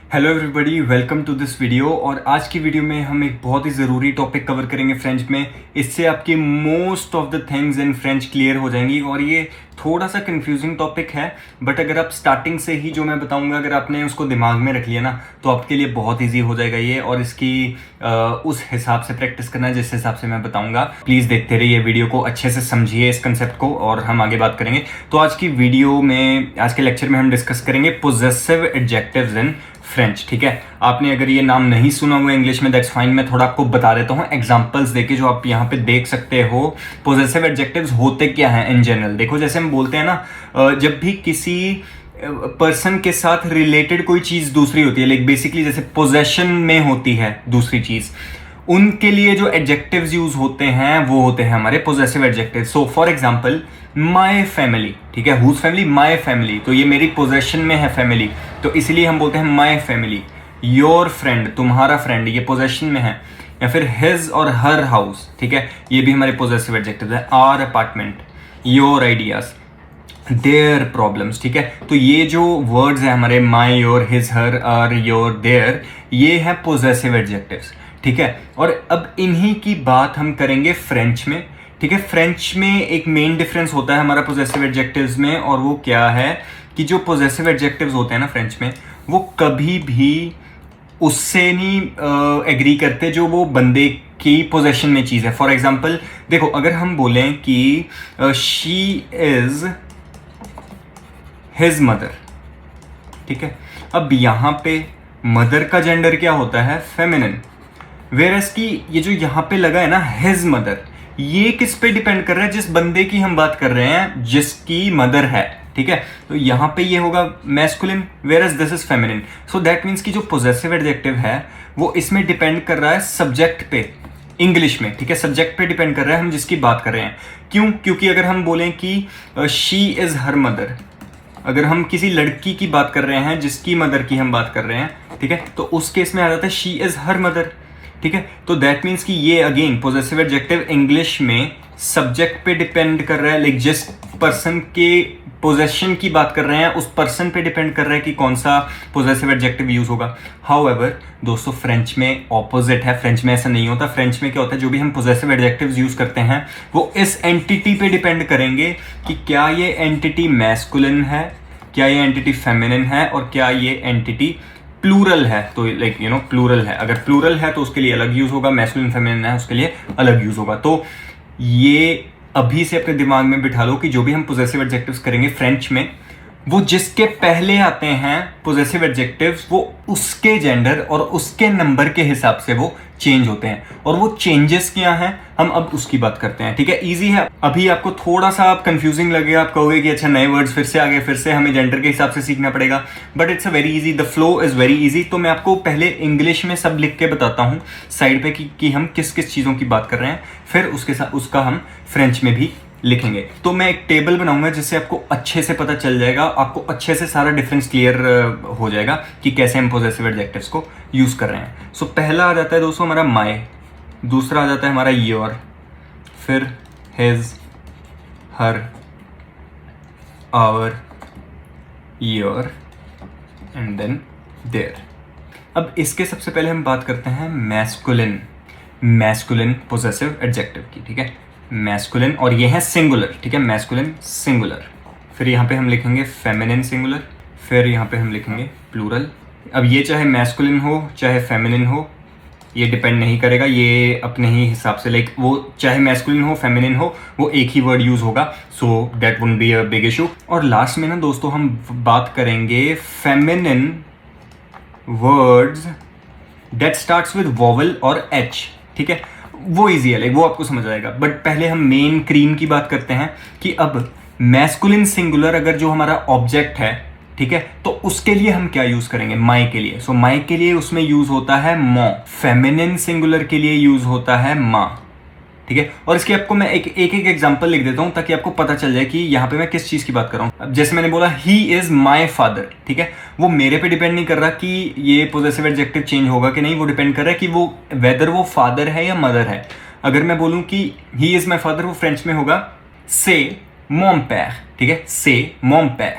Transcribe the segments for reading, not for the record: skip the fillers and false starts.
Hello everybody, welcome to this video. और आज की वीडियो में हम एक बहुत ही ज़रूरी टॉपिक कवर करेंगे फ्रेंच में। इससे आपकी most of the things in French clear हो जाएंगी। और ये थोड़ा सा कंफ्यूजिंग टॉपिक है, बट अगर आप स्टार्टिंग से ही जो मैं बताऊंगा अगर आपने उसको दिमाग में रख लिया ना तो आपके लिए बहुत ईजी हो जाएगा ये। और इसकी उस हिसाब से प्रैक्टिस करना जिस हिसाब से मैं बताऊंगा। प्लीज़ देखते रहिए वीडियो को, अच्छे से समझिए इस कंसेप्ट को और हम आगे बात करेंगे। तो आज की वीडियो में, आज के लेक्चर में हम डिस्कस करेंगे पोजेसिव एडजेक्टिव्स इन फ्रेंच। ठीक है, आपने अगर ये नाम नहीं सुना हुआ इंग्लिश में, दैट्स फाइन। मैं थोड़ा आपको बता देता हूँ एग्जांपल्स देके, जो आप यहाँ पे देख सकते हो। पोजेसिव एडजेक्टिव्स होते क्या हैं इन जनरल। देखो, जैसे हम बोलते हैं ना, जब भी किसी पर्सन के साथ रिलेटेड कोई चीज दूसरी होती है, लाइक बेसिकली जैसे पोजेशन में होती है दूसरी चीज, उनके लिए जो एडजेक्टिव्स यूज होते हैं वो होते हैं हमारे possessive adjective. So for example, my family, ठीक है, हुज फैमिली, माय फैमिली, तो ये मेरी पोजेशन में है फैमिली, तो इसलिए हम बोलते हैं माय फैमिली। योर फ्रेंड, तुम्हारा फ्रेंड, ये पोजेशन में है। या फिर हिज और हर हाउस, ठीक है, ये भी हमारे पोजेसिव एडजेक्टिव है। Our apartment, your ideas, their problems, ठीक है। तो ये जो वर्ड्स हैं हमारे my, your, his, her, our, your, their, ये है पोजेसिव एडजेक्टिव्स, ठीक है। और अब इन्हीं की बात हम करेंगे फ्रेंच में, ठीक है। फ्रेंच में एक मेन डिफरेंस होता है हमारा पोजेसिव एडजेक्टिव्स में, और वो क्या है कि जो पोजेसिव एडजेक्टिव्स होते हैं ना फ्रेंच में, वो कभी भी उससे नहीं एग्री करते जो वो बंदे की पोजेशन में चीज़ है। फॉर एग्जाम्पल देखो, अगर हम बोलें कि शी इज हिज मदर, ठीक है, अब यहां पे मदर का जेंडर क्या होता है? फेमिनिन। वेरस की ये जो यहां पे लगा है ना हिज मदर, ये किस पे डिपेंड कर रहा है? जिस बंदे की हम बात कर रहे हैं जिसकी मदर है, ठीक है। तो यहां पे ये होगा masculine, versus this is feminine. So that means कि जो पोजेसिव एडजेक्टिव है वो इसमें डिपेंड कर रहा है सब्जेक्ट पे, इंग्लिश में, ठीक है, सब्जेक्ट पे डिपेंड कर रहा है हम जिसकी बात कर रहे हैं। क्यों? क्योंकि अगर हम बोलें कि शी इज हर मदर, अगर हम किसी लड़की की बात कर रहे हैं जिसकी मदर की हम बात कर रहे हैं, ठीक है, तो उस केस में आ जाता है शी इज हर मदर, ठीक है। तो दैट मीन्स कि ये अगेन पोजेसिव एडजेक्टिव इंग्लिश में सब्जेक्ट पे डिपेंड कर रहा है, लाइक जिस पर्सन के पोजेशन की बात कर रहे हैं उस पर्सन पे डिपेंड कर रहा है कि कौन सा पोजेसिव एडजेक्टिव यूज होगा। हाउएवर दोस्तों, फ्रेंच में ऑपोजिट है। फ्रेंच में ऐसा नहीं होता। फ्रेंच में क्या होता है, जो भी हम पोजेसिव एडजेक्टिव्स यूज करते हैं वो इस एंटिटी पे डिपेंड करेंगे कि क्या ये एंटिटी मैस्कुलिन है, क्या ये एंटिटी फेमिनिन है, और क्या ये एंटिटी प्लूरल है। तो लाइक प्लूरल है, अगर प्लूरल है तो उसके लिए अलग यूज होगा, मैस्कुलिन फेमिनिन है उसके लिए अलग यूज होगा। तो ये अभी से अपने दिमाग में बिठा लो कि जो भी हम पोजेसिव एडजेक्टिव्स करेंगे फ्रेंच में, वो जिसके पहले आते हैं पोजेसिव एडजेक्टिव्स, वो उसके जेंडर और उसके नंबर के हिसाब से वो चेंज होते हैं। और वो चेंजेस क्या हैं हम अब उसकी बात करते हैं, ठीक है। इजी है। अभी आपको थोड़ा सा आप कंफ्यूजिंग लगेगा, आप कहोगे कि अच्छा नए वर्ड्स फिर से आ गए, फिर से हमें जेंडर के हिसाब से सीखना पड़ेगा, but it's a very easy, the flow is very easy. तो मैं आपको पहले इंग्लिश में सब लिख के बताता हूँ साइड पे कि हम किस किस चीज़ों की बात कर रहे हैं, फिर उसके साथ उसका हम फ्रेंच में भी लिखेंगे। तो मैं एक टेबल बनाऊंगा जिससे आपको अच्छे से पता चल जाएगा, आपको अच्छे से सारा डिफरेंस क्लियर हो जाएगा कि कैसे हम पोजेसिव एडजेक्टिव्स को यूज कर रहे हैं। सो पहला आ जाता है दोस्तों हमारा माय, दूसरा आ जाता है हमारा योर, फिर his, her, our, your and then their. अब इसके सबसे पहले हम बात करते हैं मैस्कुलिन, मैस्कुलिन पोजेसिव एडजेक्टिव की, ठीक है, मैस्कुलिन, और ये है सिंगुलर, ठीक है, मैस्कुलिन सिंगुलर। फिर यहाँ पे हम लिखेंगे फेमिनिन सिंगुलर, फिर यहाँ पे हम लिखेंगे प्लूरल। अब ये चाहे मैस्कुलिन हो चाहे फेमिनिन हो, ये डिपेंड नहीं करेगा, ये अपने ही हिसाब से, लाइक वो चाहे मैस्कुलिन हो फेमिनिन हो, वो एक ही वर्ड यूज होगा, so that wouldn't be a big issue. और लास्ट में ना दोस्तों हम बात करेंगे feminine words that starts with vowel और एच, ठीक है, वो इजी है, लाइक वो आपको समझ आएगा। बट पहले हम मेन क्रीम की बात करते हैं कि अब मैस्कुलिन सिंगुलर अगर जो हमारा ऑब्जेक्ट है, ठीक है, तो उसके लिए हम क्या यूज करेंगे? माय के लिए। सो माय के लिए उसमें यूज होता है मो, फेमिनिन सिंगुलर के लिए यूज होता है माँ, ठीक है। और इसके आपको मैं एक एग्जांपल लिख देता हूं ताकि आपको पता चल जाए कि यहां पे मैं किस चीज की बात कर रहा हूं। अब जैसे मैंने बोला ही इज माय फादर, ठीक है, वो मेरे पे डिपेंड नहीं कर रहा कि ये पोजेसिव एडजेक्टिव चेंज होगा कि नहीं, वो डिपेंड कर रहा है कि वो वेदर वो फादर है या मदर है। अगर मैं बोलूं कि ही इज माय फादर, वो फ्रेंच में होगा से मॉम पैर, ठीक है, से मॉम पैर।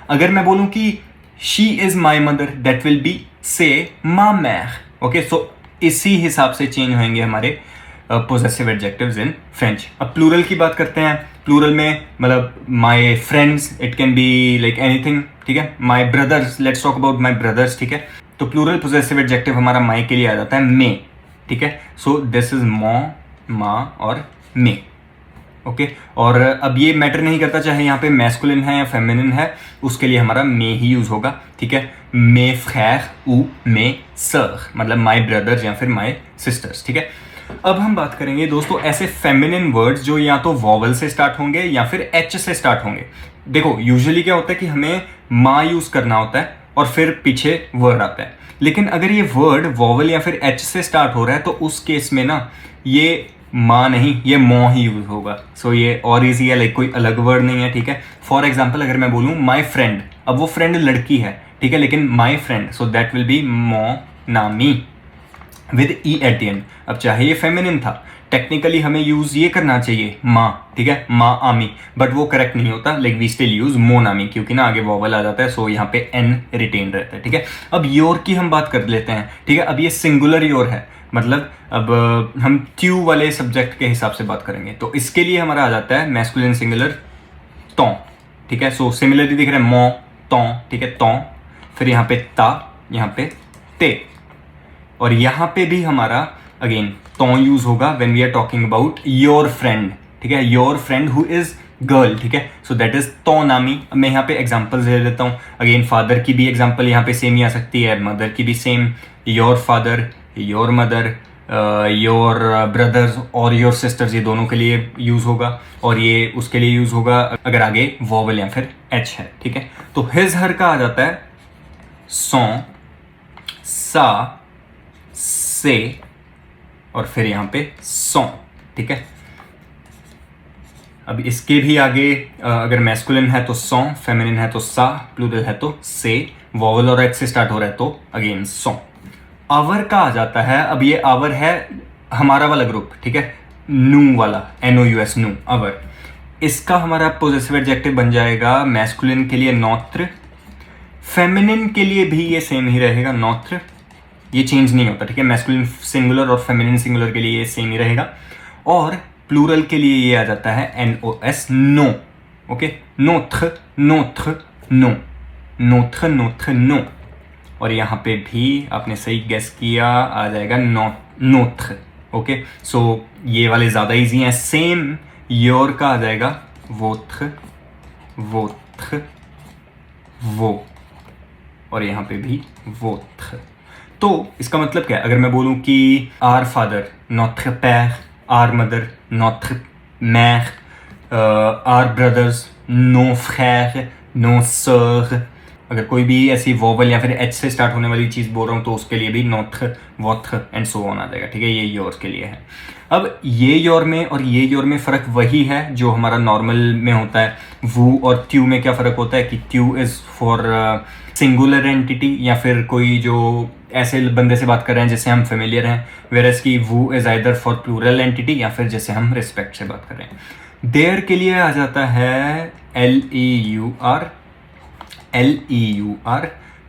अगर मैं बोलूं कि she is my mother, that will B से मा मैर। ओके, सो इसी हिसाब से चेंज होंगे हमारे पोजेसिव एडजेक्टिव्स इन फ्रेंच। अब प्लूरल की बात करते हैं। प्लूरल में मतलब my friends, it can be like anything, ठीक है। My brothers, let's talk about my brothers, ठीक है। तो प्लूरल पोजेसिव एडजेक्टिव हमारा माई के लिए आ जाता है मे, ठीक है। सो दिस इज मो, मा और मे। ओके, और अब ये मैटर नहीं करता चाहे यहाँ पे मैस्कुलिन है या फेमिनिन है, उसके लिए हमारा मे ही यूज होगा, ठीक है। मे फ्रैर ou मे सर, मतलब माई ब्रदर्स या फिर माई सिस्टर्स, ठीक है। अब हम बात करेंगे दोस्तों ऐसे फेमिनिन वर्ड्स जो या तो वॉवल से स्टार्ट होंगे या फिर एच से स्टार्ट होंगे। देखो यूजुअली क्या होता है कि हमें माँ यूज करना होता है और फिर पीछे वर्ड आता है, लेकिन अगर ये वर्ड वॉवल या फिर एच से स्टार्ट हो रहा है तो उस केस में ना ये माँ नहीं, ये मो ही यूज होगा। सो ये और इजी है, लाइक कोई अलग वर्ड नहीं है, ठीक है। फॉर एग्जाम्पल अगर मैं बोलूँ माई फ्रेंड, अब वो फ्रेंड लड़की है, ठीक है, लेकिन my friend, so that will B मो नामी with E eight the and. अब चाहे ये फेमिनिन था, टेक्निकली हमें यूज ये करना चाहिए माँ, ठीक है, माँ आमी, बट वो करेक्ट नहीं होता, लाइक वी स्टिल यूज मो नामी क्योंकि ना आगे वॉवल आ जाता है, सो यहाँ पे एन रिटेन रहता है, ठीक है। अब योर की हम बात कर लेते हैं, ठीक है। अब ये सिंगुलर योर है, मतलब अब हम ट्यू वाले सब्जेक्ट के हिसाब से बात करेंगे तो इसके लिए हमारा आ जाता है मैस्कुलिन सिंगुलर तो, ठीक है। सो सिमिलरली दिख रहा है मो तो, ठीक है, तो, फिर यहाँ पे ता, यहाँ पे ते, और यहाँ पे भी हमारा अगेन तो यूज होगा when we are talking about your friend, ठीक है, your friend who is girl, ठीक है। सो दैट इज तो नामी। अब मैं यहाँ पे एग्जांपल्स दे देता हूँ। अगेन फादर की भी एग्जांपल यहाँ पे सेम ही आ सकती है, मदर की भी same, your father, your mother, your brothers और योर सिस्टर्स, ये दोनों के लिए यूज होगा, और ये उसके लिए यूज होगा अगर आगे वॉवल या फिर एच है, ठीक है। तो हिज हर का आ जाता है सो, सा, से, और फिर यहां पे सो, ठीक है। अब इसके भी आगे अगर मैस्कुलिन है तो सो, फेमिनिन है तो सा, प्लूरल है तो से, वॉवल और एच से स्टार्ट हो रहा है तो अगेन सो। आवर का आ जाता है, अब ये आवर है हमारा वाला ग्रुप, ठीक है, नू वाला, NOUS, नू, आवर। इसका हमारा पोजेसिव एडजेक्टिव बन जाएगा मैस्कुलिन के लिए नॉत्र, फेमिनिन के लिए भी ये सेम ही रहेगा नॉत्र, ये चेंज नहीं होता, ठीक है। मैस्कुलिन सिंगुलर और फेमिनिन सिंगुलर के लिए ये सेम ही रहेगा, और प्लूरल के लिए ये आ जाता है NOS, नो, ओके, नोत्र, नोत्र, नो, नोत्र, नोत्र, नो, और यहाँ पे भी आपने सही गेस किया, आ जाएगा नोत्र, ओके। सो ये वाले ज़्यादा इजी हैं। सेम योर का आ जाएगा वोत्र, वोत्र, वो, और यहाँ पे भी वोत्र। तो इसका मतलब क्या है, अगर मैं बोलूँ कि आर फादर, नॉत्र पैर, आर मदर, नॉत्र मैर, आर ब्रदर्स, नो फ्रैर, नो सर, अगर कोई भी ऐसी वॉवल या फिर एच से स्टार्ट होने वाली चीज़ बोल रहा हूँ तो उसके लिए भी नॉत्र, वॉत्र एंड सो ऑन आ जाएगा, ठीक है। ये योर के लिए है। अब ये योर में और ये योर में फ़र्क वही है जो हमारा नॉर्मल में होता है। वू और ट्यू में क्या फ़र्क होता है कि ट्यू इज़ फॉर सिंगुलर एंटिटी या फिर कोई जो ऐसे बंदे से बात कर रहे हैं जिससे हम फेमिलियर हैं, वेरस की वू is either for plural entity या फिर जैसे हम रिस्पेक्ट से बात कर रहे हैं। देयर के लिए आ जाता है LEUR, LEUR,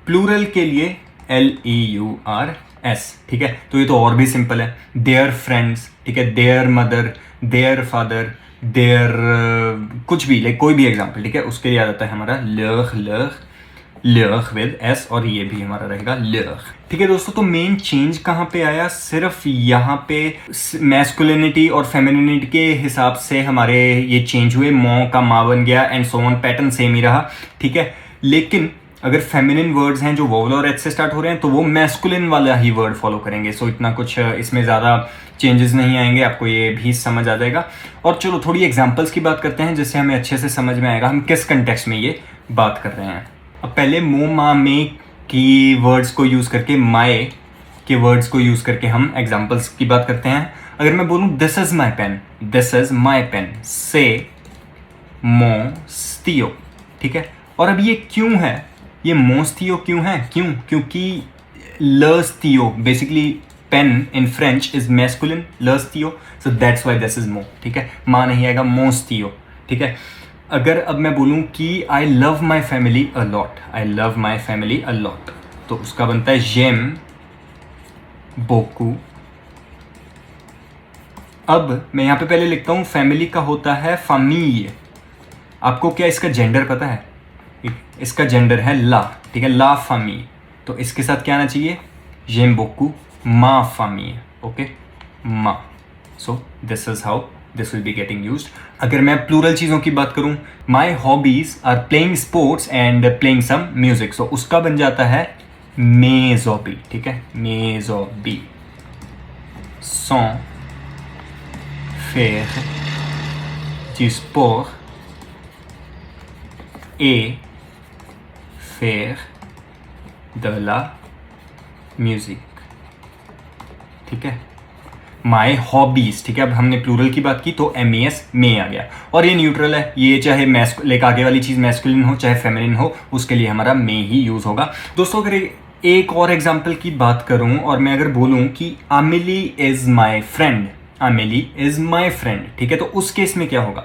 प्लूरल के लिए LEURS, ठीक है। तो ये तो और भी सिंपल है। देयर फ्रेंड्स, ठीक है, their mother, their father, their कुछ भी, लाइक कोई भी एग्जाम्पल, ठीक है, उसके लिए आ जाता है हमारा लह, लह, लह विद S, और ये भी हमारा रहेगा लह, ठीक है दोस्तों। तो मेन चेंज कहाँ पे आया, सिर्फ यहाँ पे मैस्कुलिनिटी और फेमिनिटी के हिसाब से हमारे ये चेंज हुए, मो का मा बन गया and so on, pattern same ही रहा, ठीक है। लेकिन अगर फेमिनिन वर्ड्स हैं जो वोवल और एच से स्टार्ट हो रहे हैं तो वो मैस्कुलिन वाला ही वर्ड फॉलो करेंगे। सो इतना कुछ इसमें ज़्यादा चेंजेस नहीं आएंगे, आपको ये भी समझ आ जाएगा। और चलो थोड़ी एग्जांपल्स की बात करते हैं जिससे हमें अच्छे से समझ में आएगा हम किस कंटेक्स्ट में ये बात कर रहे हैं। अब पहले मो, मा, मे की वर्ड्स को यूज़ करके, माए के वर्ड्स को यूज़ करके हम एग्जाम्पल्स की बात करते हैं। अगर मैं बोलूँ this is my pen, this is my pen, से मोस्तियो, ठीक है। और अब ये क्यों है, ये मोस्तियो क्यों है, क्यों, क्योंकि लस्तियो, basically pen in French is masculine, लस्तियो, so that's why this is मो, ठीक है। मा नहीं आएगा, मोस्तियो, ठीक है। अगर अब मैं बोलूँ कि I love my family a lot, I love my family a lot, तो उसका बनता है जेम बोकू। अब मैं यहाँ पे पहले लिखता हूँ फैमिली का होता है फैमिली। आपको क्या इसका जेंडर पता है? इसका जेंडर है ला, ठीक है, ला फैमिली। तो इसके साथ क्या आना चाहिए? जेम बोकू मा फैमिली, ओके, मा। So this is how this will be getting used. अगर मैं प्लूरल चीज़ों की बात करूँ, my hobbies are playing sports and playing some music, so उसका बन जाता है मेजॉबी, ठीक है, मेजॉबी। sans faire du sport et faire de la musique, ठीक है। माई हॉबीज, ठीक है। अब हमने प्लूरल की बात की तो MES में आ गया, और ये न्यूट्रल है, ये चाहे लाइक आगे वाली चीज़ मैस्कुलिन हो चाहे फेमिनिन हो, उसके लिए हमारा मे ही यूज़ होगा। दोस्तों अगर एक और एग्जाम्पल की बात करूं और मैं अगर बोलूं कि Amelie is my friend, Amelie is my friend, ठीक है, तो उस केस में क्या होगा?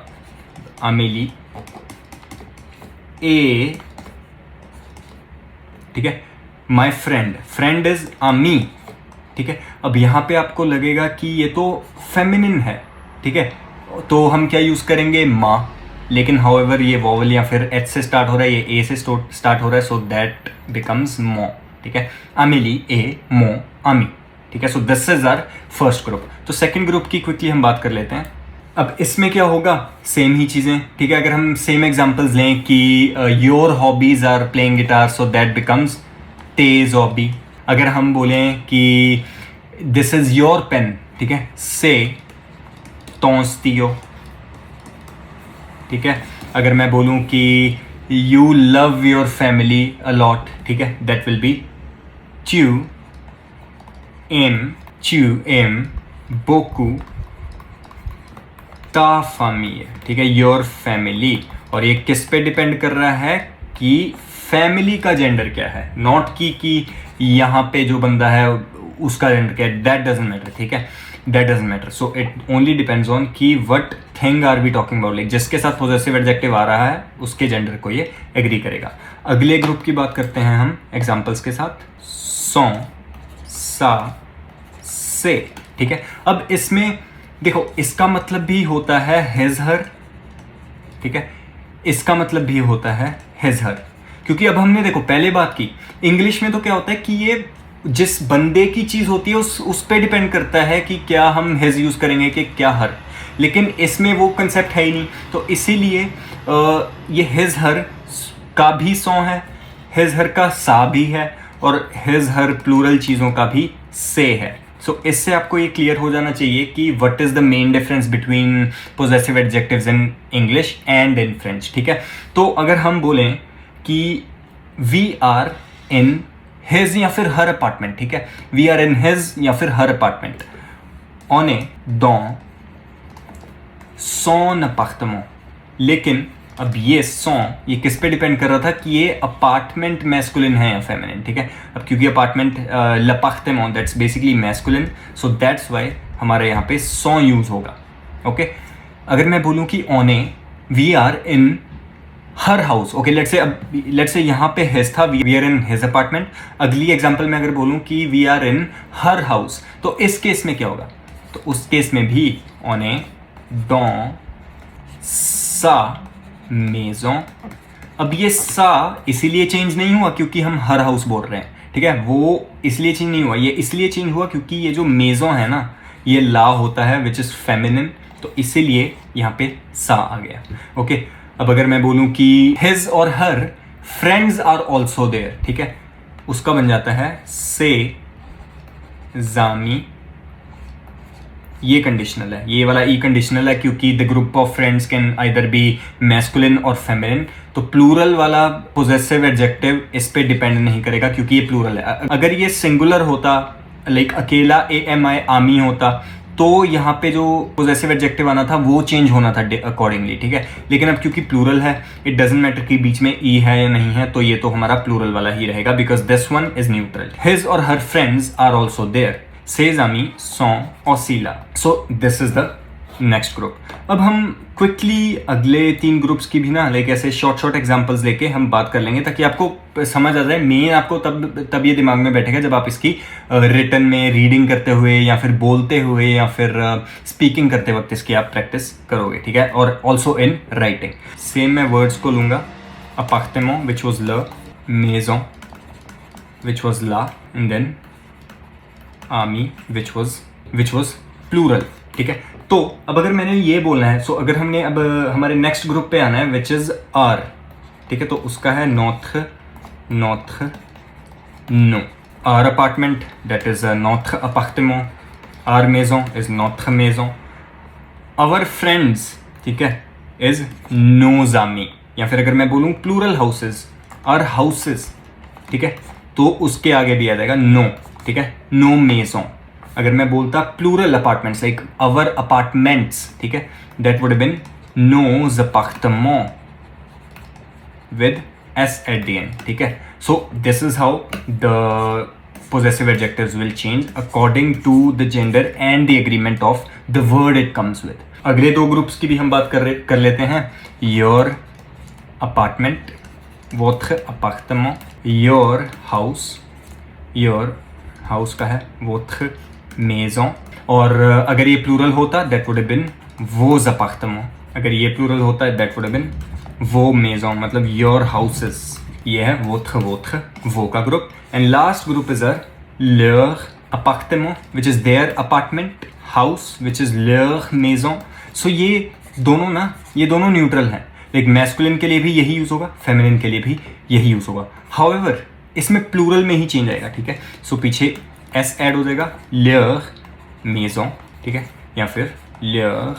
अमिली ए, ठीक है, माई फ्रेंड, फ्रेंड इज अमी, ठीक है। अब यहां पे आपको लगेगा कि ये तो फेमिनिन है, ठीक है, तो हम क्या यूज करेंगे? माँ, लेकिन हाउएवर ये वॉवल या फिर एच से स्टार्ट हो रहा है, ये ए से स्टार्ट हो रहा है, सो दैट बिकम्स मो, ठीक है। अमिली ए मो अमी, ठीक है। So this is our first group. तो सेकंड ग्रुप की क्विकली हम बात कर लेते हैं। अब इसमें क्या होगा? सेम ही चीज़ें, ठीक है। अगर हम सेम एग्जांपल्स लें कि your hobbies are playing guitar, so that becomes तेज हॉबी। अगर हम बोलें कि दिस इज योर पेन, ठीक है, से तोंस्तियो, ठीक है। अगर मैं बोलूं कि you love your family a lot, ठीक है, दैट विल बी च्यू एम बोकू ता फैमिली, ठीक है, योर फैमिली। और ये किस पे डिपेंड कर रहा है कि फैमिली का जेंडर क्या है, नॉट कि यहाँ पे जो बंदा है उसका जेंडर क्या है, दैट डजंट मैटर, ठीक है, that doesn't matter. So it only depends on कि what thing are we talking about, like जिसके साथ पॉजेसिव एडजेक्टिव आ रहा है उसके जेंडर को ये एग्री करेगा। अगले ग्रुप की बात करते हैं हम एग्जाम्पल्स के साथ, सौ, सा, से, ठीक है। अब इसमें देखो, इसका मतलब भी होता है हिज हर, ठीक है, इसका मतलब भी होता है हिज हर, क्योंकि अब हमने देखो पहले बात की, इंग्लिश में तो क्या होता है कि ये जिस बंदे की चीज होती है उस पे डिपेंड करता है कि क्या हम हिज यूज करेंगे कि क्या हर, लेकिन इसमें वो कंसेप्ट है ही नहीं, तो इसीलिए ये हिज हर का भी सौ है, हिज हर का सा भी है, और हिज हर प्लूरल चीजों का भी से है। सो इससे आपको ये क्लियर हो जाना चाहिए कि what is the main difference between possessive adjectives in English and in French, ठीक है। तो अगर हम बोलें कि वी आर इन हिज या फिर हर अपार्टमेंट, ठीक है, वी आर इन हिज या फिर हर अपार्टमेंट, ऑन ए dans son appartement, लेकिन अब ये ये किस पे डिपेंड कर रहा था कि ये अपार्टमेंट मैस्कुलिन है या फेमिनिन, ठीक है। अब क्योंकि apartment l'appartement that's basically masculine, so that's Y हमारे यहाँ पे सौ यूज होगा, ओके। अगर मैं बोलूँ कि ऑन ए we are in her house, okay, let's say यहाँ पे हिज था, we are in his apartment. अगली एग्जाम्पल में अगर बोलूँ कि we are in her house, तो इस केस में क्या होगा? तो उस केस में भी ऑन ए dans sa maison। अब ये सा इसीलिए चेंज नहीं हुआ क्योंकि हम हर हाउस बोल रहे हैं, ठीक है, वो इसलिए चेंज नहीं हुआ, ये इसलिए चेंज हुआ क्योंकि ये जो मेजों है ना, ये ला होता है विच इज फेमिनिन, तो इसीलिए यहाँ पे सा आ गया, ओके। अब अगर मैं बोलूँ कि हिज और her friends are also there, ठीक है, उसका बन जाता है से जामी, ये कंडीशनल है, ये वाला ई कंडीशनल है क्योंकि the group of friends can either be masculine और फेमिनिन, तो प्लूरल वाला पोजेसिव एडजेक्टिव इस पे डिपेंड नहीं करेगा क्योंकि ये प्लूरल है। अगर ये सिंगुलर होता, लाइक अकेला AMI आमी होता, तो यहाँ पे जो पोजेसिव एडजेक्टिव आना था वो चेंज होना था अकॉर्डिंगली, ठीक है, लेकिन अब क्योंकि प्लूरल है, इट डजंट मैटर कि बीच में ई है या नहीं है, तो ये तो हमारा प्लूरल वाला ही रहेगा because this one is neutral. His और her friends are also there, ses amis sont aussi là. So this is the next group. अब हम क्विकली अगले 3 ग्रुप्स की भी ना लाइक ऐसे शॉर्ट एग्जांपल्स लेके हम बात कर लेंगे, ताकि आपको समझ आ जाए। मेन आपको तब ये दिमाग में बैठेगा जब आप इसकी रिटन में रीडिंग करते हुए या फिर बोलते हुए या फिर स्पीकिंग करते वक्त इसकी आप प्रैक्टिस करोगे, ठीक है। और ऑल्सो इन राइटिंग सेम मैं वर्ड्स को लूँगा। अपार्टमेंट विच वॉज ल, मेजों विच वॉज ला, एंड देन आर्मी विच वॉज प्लूरल, ठीक है। तो अब अगर मैंने ये बोलना है, सो अगर हमने अब हमारे नेक्स्ट ग्रुप पे आना है विच इज आर, ठीक है। तो उसका है नॉर्थ नो, आर अपार्टमेंट दैट इज नॉर्थ अपार्टमेंट, आर मेजों इज नॉर्थ मेजों, आवर फ्रेंड्स, ठीक है, इज नोजामी। या फिर अगर मैं बोलूँ प्लूरल हाउसेज, आर हाउसेज, ठीक है, तो उसके आगे भी आ जाएगा नो, ठीक है, नो मेजों। अगर मैं बोलता plural apartments like our apartments, ठीक है, दैट वुड बीन नोज apartment with S at the end, ठीक है। So this is how the possessive adjectives will change according to the gender and the agreement of the word it comes with. अगले 2 groups की भी हम बात कर लेते हैं। your apartment, votre appartement, your house का है votre maison, और अगर ये प्लूरल होता that would have been vos appartements, अगर ये प्लूरल होता that would have been vos maisons, मतलब your houses। ये है votre वो का group. And last group is leur appartement which is their apartment, house which is leur maison। सो ये दोनों न्यूट्रल हैं। लाइक मैस्कुलिन के लिए भी यही यूज होगा, फेमिनिन के लिए भी यही यूज होगा। हाउएवर इसमें प्लूरल में ही चेंज आएगा, ठीक है। सो पीछे एस ऐड हो जाएगा leur maison, ठीक है, या फिर leur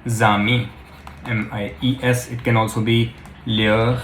amis, MES। It can also be leur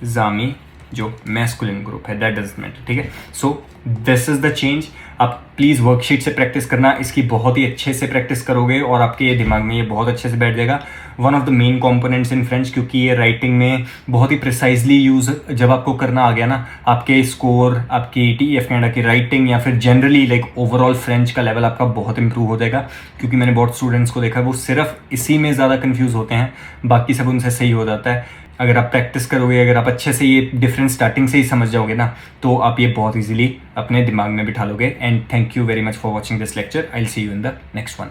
Jami, जो मैस्कुलिन ग्रुप है, दैट डजंट मैटर, ठीक है। So this is the change. आप प्लीज़ वर्कशीट से प्रैक्टिस करना, इसकी बहुत ही अच्छे से प्रैक्टिस करोगे और आपके ये दिमाग में ये बहुत अच्छे से बैठ जाएगा। One of the main components in French, क्योंकि ये राइटिंग में बहुत ही प्रिसाइजली यूज़ जब आपको करना आ गया ना, आपके स्कोर, आपकी TEF कनाडा की राइटिंग या फिर जनरली लाइक ओवरऑल फ्रेंच का लेवल आपका बहुत इंप्रूव हो जाएगा। क्योंकि मैंने बहुत स्टूडेंट्स को देखा वो सिर्फ इसी में ज़्यादा कन्फ्यूज़ होते हैं, बाकी सब उनसे सही हो जाता है। अगर आप प्रैक्टिस करोगे, अगर आप अच्छे से ये डिफरेंस स्टार्टिंग से ही समझ जाओगे ना, तो आप ये बहुत इजीली अपने दिमाग में बिठा लोगे। And thank you very much for watching this lecture. I will see you in the next one.